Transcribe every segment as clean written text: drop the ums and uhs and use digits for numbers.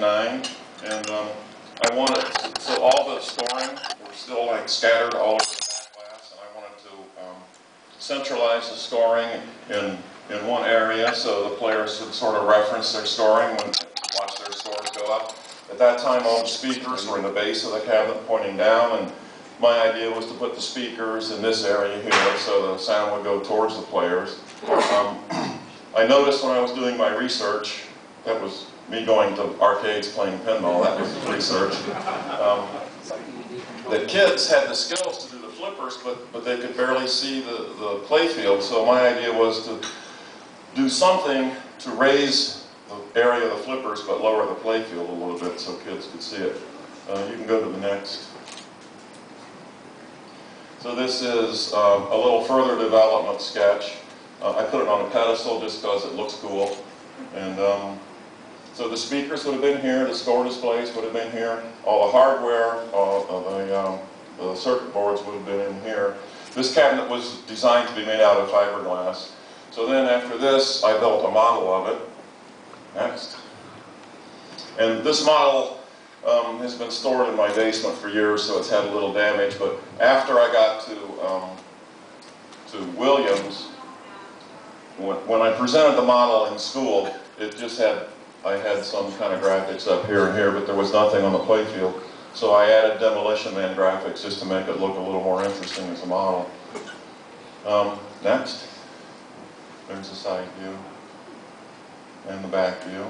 1989, and I wanted to, so all the scoring were still like scattered all over the back glass, and I wanted to centralize the scoring in one area so the players would sort of reference their scoring when watch their scores go up. At that time, all the speakers were in the base of the cabinet pointing down, and my idea was to put the speakers in this area here so the sound would go towards the players. I noticed when I was doing my research, that was me going to arcades playing pinball, that was research, that kids had the skills to do the flippers, but they could barely see the play field. So my idea was to do something to raise the area of the flippers but lower the play field a little bit so kids could see it. You can go to the next. So this is a little further development sketch. I put it on a pedestal just because it looks cool. And so the speakers would have been here, the score displays would have been here, all the hardware, the circuit boards would have been in here. This cabinet was designed to be made out of fiberglass. So then after this, I built a model of it. Next. And this model has been stored in my basement for years, so it's had a little damage. But after I got to Williams, when I presented the model in school, it just had, I had some kind of graphics up here and here, but there was nothing on the playfield. So I added Demolition Man graphics just to make it look a little more interesting as a model. Next. There's the side view and the back view.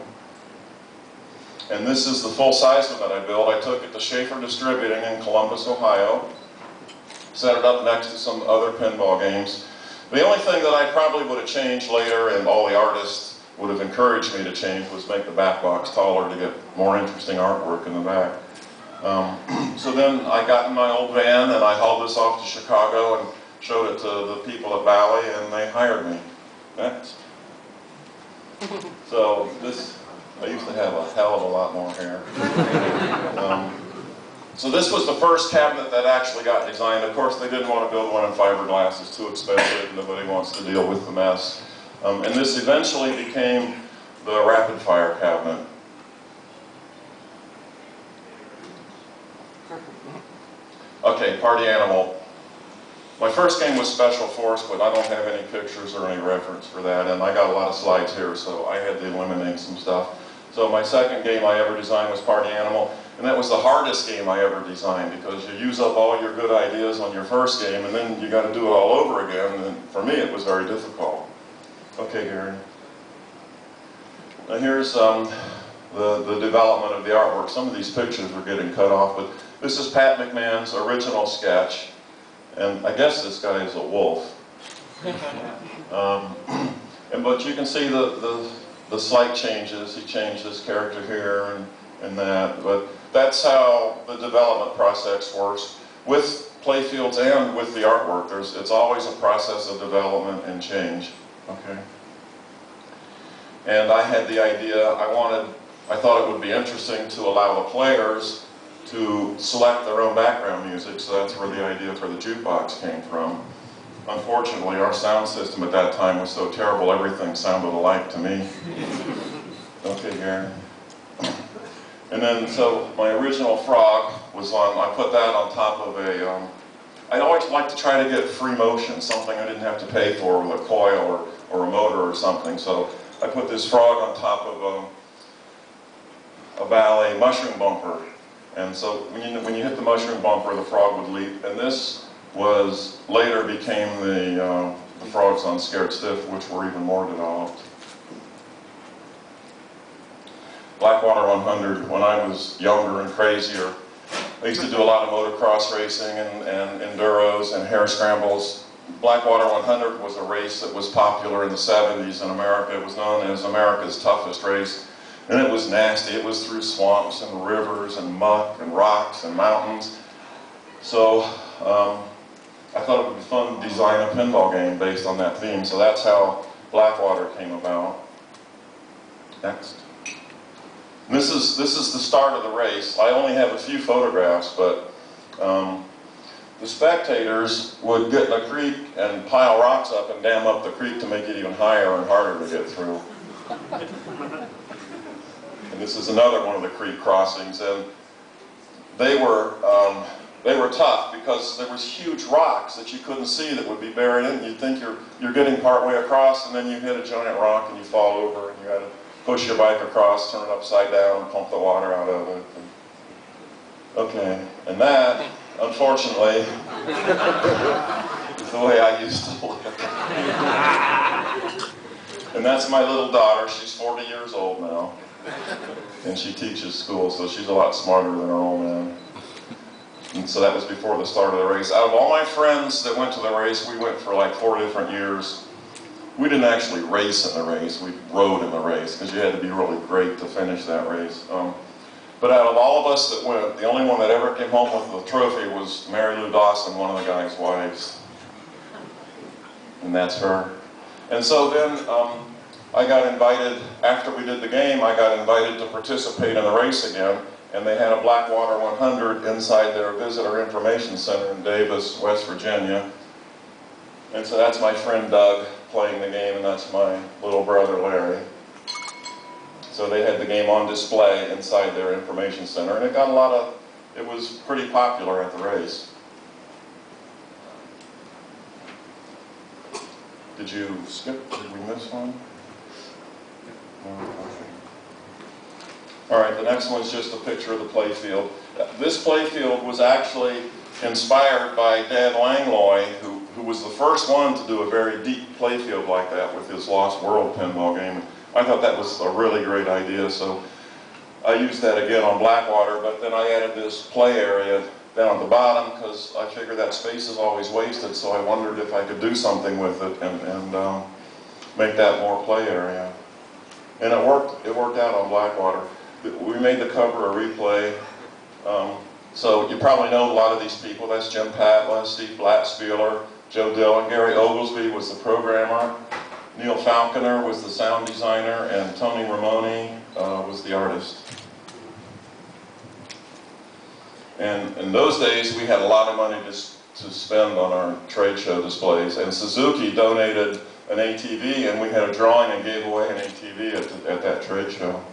And this is the full-size one that I built. I took it to Schaefer Distributing in Columbus, Ohio, set it up next to some other pinball games. The only thing that I probably would have changed later, and all the artists would have encouraged me to change, was make the back box taller to get more interesting artwork in the back. So then I got in my old van and I hauled this off to Chicago and showed it to the people at Valley, and they hired me. Next. So this, I used to have a hell of a lot more hair. So this was the first cabinet that actually got designed. Of course, they didn't want to build one in fiberglass. It's too expensive. Nobody wants to deal with the mess. And this eventually became the rapid fire cabinet. Okay, Party Animal. My first game was Special Force, but I don't have any pictures or any reference for that, and I got a lot of slides here, so I had to eliminate some stuff. So my second game I ever designed was Party Animal, and that was the hardest game I ever designed because you use up all your good ideas on your first game, and then you got to do it all over again, and for me it was very difficult. Okay, Gary. Now here's the development of the artwork. Some of these pictures are getting cut off, but this is Pat McMahon's original sketch. And I guess this guy is a wolf. But you can see the slight changes. He changed his character here and that. But that's how the development process works with playfields and with the artwork. It's always a process of development and change. Okay. And I had the idea. I thought it would be interesting to allow the players to select their own background music, so that's where the idea for the jukebox came from. Unfortunately, our sound system at that time was so terrible, everything sounded alike to me. Okay, Gary. And then, so my original frog was on, I put that on top of a, I'd always like to try to get free motion, something I didn't have to pay for with a coil or a motor or something, so I put this frog on top of a ballet mushroom bumper. And so when you hit the mushroom bumper, the frog would leap. And this was later became the frogs on Scared Stiff, which were even more developed. Blackwater 100, when I was younger and crazier, I used to do a lot of motocross racing and enduros and hare scrambles. Blackwater 100 was a race that was popular in the 70s in America. It was known as America's toughest race. And it was nasty. It was through swamps and rivers and muck and rocks and mountains. So I thought it would be fun to design a pinball game based on that theme. So that's how Blackwater came about. Next. And this is the start of the race. I only have a few photographs, but the spectators would get in a creek and pile rocks up and dam up the creek to make it even higher and harder to get through. And this is another one of the creek crossings, and they were tough because there was huge rocks that you couldn't see that would be buried in. You'd think you're getting part way across, and then you hit a giant rock and you fall over, and you had to push your bike across, turn it upside down, and pump the water out of it. Okay, and that, unfortunately, is the way I used to live. And that's my little daughter. She's 40 years old now. And she teaches school, so she's a lot smarter than her old man. And so that was before the start of the race. Out of all my friends that went to the race, we went for like 4 different years. We didn't actually race in the race, we rode in the race, because you had to be really great to finish that race. But out of all of us that went, the only one that ever came home with the trophy was Mary Lou Dawson, one of the guy's wives. And that's her. And so then I got invited, after we did the game, I got invited to participate in the race again. And they had a Blackwater 100 inside their visitor information center in Davis, West Virginia. And so that's my friend Doug playing the game, and that's my little brother Larry. So they had the game on display inside their information center, and it got it was pretty popular at the race. Did you skip? Did we miss one? No, okay. All right, the next one's just a picture of the playfield. This playfield was actually inspired by Dan Langlois, who was the first one to do a very deep playfield like that with his Lost World pinball game. I thought that was a really great idea, so I used that again on Blackwater, but then I added this play area down at the bottom because I figured that space is always wasted, so I wondered if I could do something with it and make that more play area. And it worked out on Blackwater. We made the cover a replay. So you probably know a lot of these people. That's Jim Patla, Steve Blattspieler, Joe Dillon, Gary Oglesby was the programmer, Neil Falconer was the sound designer, and Tony Ramone was the artist. And in those days, we had a lot of money to spend on our trade show displays. And Suzuki donated an ATV, and we had a drawing and gave away an ATV at that trade show.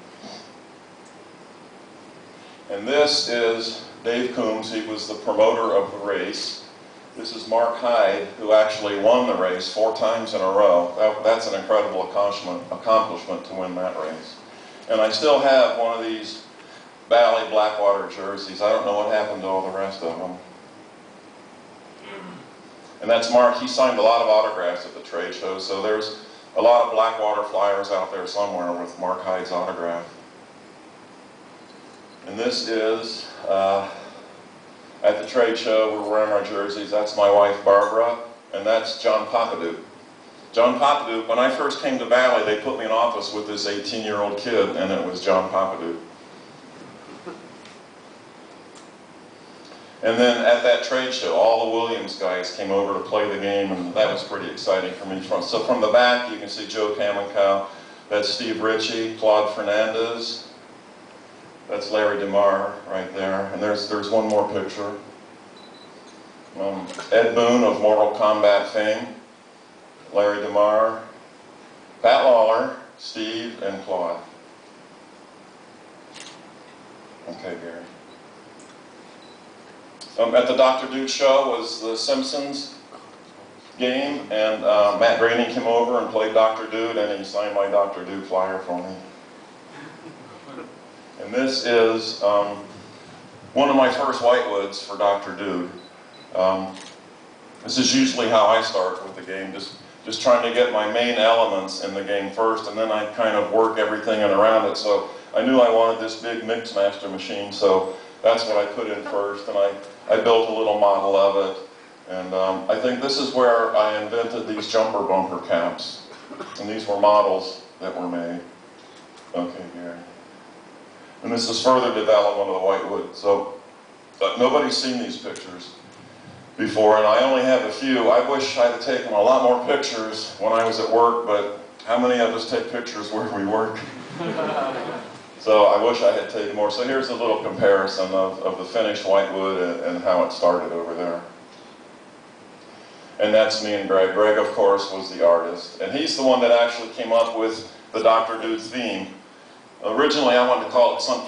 And this is Dave Coombs. He was the promoter of the race. This is Mark Hyde, who actually won the race 4 times in a row. That's an incredible accomplishment to win that race. And I still have one of these Bally Blackwater jerseys. I don't know what happened to all the rest of them. And that's Mark. He signed a lot of autographs at the trade show, so there's a lot of Blackwater flyers out there somewhere with Mark Hyde's autograph. And this is, at the trade show, we're wearing our jerseys. That's my wife, Barbara, and that's John Papaduke. John Papaduke, when I first came to Valley, they put me in office with this 18-year-old kid, and it was John Papaduke. And then at that trade show, all the Williams guys came over to play the game, and that was pretty exciting for me. So from the back, you can see Joe Kamenkow. That's Steve Ritchie, Claude Fernandez. That's Larry DeMar right there. And there's one more picture. Ed Boon of Mortal Kombat fame. Larry DeMar. Pat Lawler, Steve, and Claude. Okay, Gary. At the Dr. Dude show was the Simpsons game, and Matt Groening came over and played Dr. Dude, and he signed my Dr. Dude flyer for me. And this is one of my first whitewoods for Dr. Dude. This is usually how I start with the game, just trying to get my main elements in the game first, and then I kind of work everything in around it. So I knew I wanted this big Mixmaster machine, so that's what I put in first, and I built a little model of it. And I think this is where I invented these jumper bumper caps. And these were models that were made. Okay, Gary. And this is further development of the whitewood. So nobody's seen these pictures before, and I only have a few. I wish I had taken a lot more pictures when I was at work, but how many of us take pictures where we work? So I wish I had taken more. So here's a little comparison of the finished whitewood and how it started over there. And that's me and Greg. Greg, of course, was the artist. And he's the one that actually came up with the Dr. Dude theme. Originally, I wanted to call it something